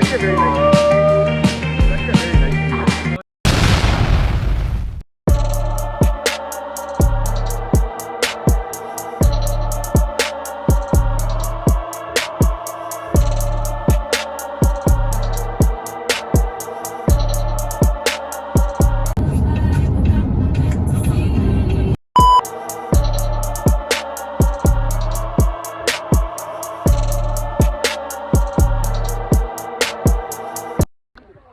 actually a very nice. It's actually a very nice view.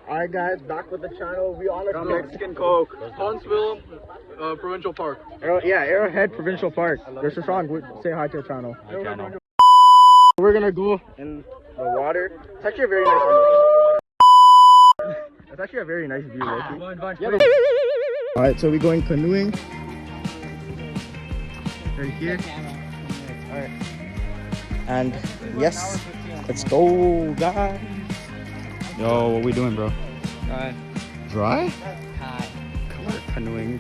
Alright guys, back with the channel. We on a Mexican Coke. Huntsville, Provincial Park. Arrowhead Provincial Park. There's Shashawn. Say hi to the channel. Hi, channel. We're gonna go in the water. It's actually a very nice view. It's actually a very nice view, Loki. Alright, so we're going canoeing. Right here. Alright. And yes, let's go, guys. Yo, what we doing, bro? Dry? Hi. Come on, canoeing.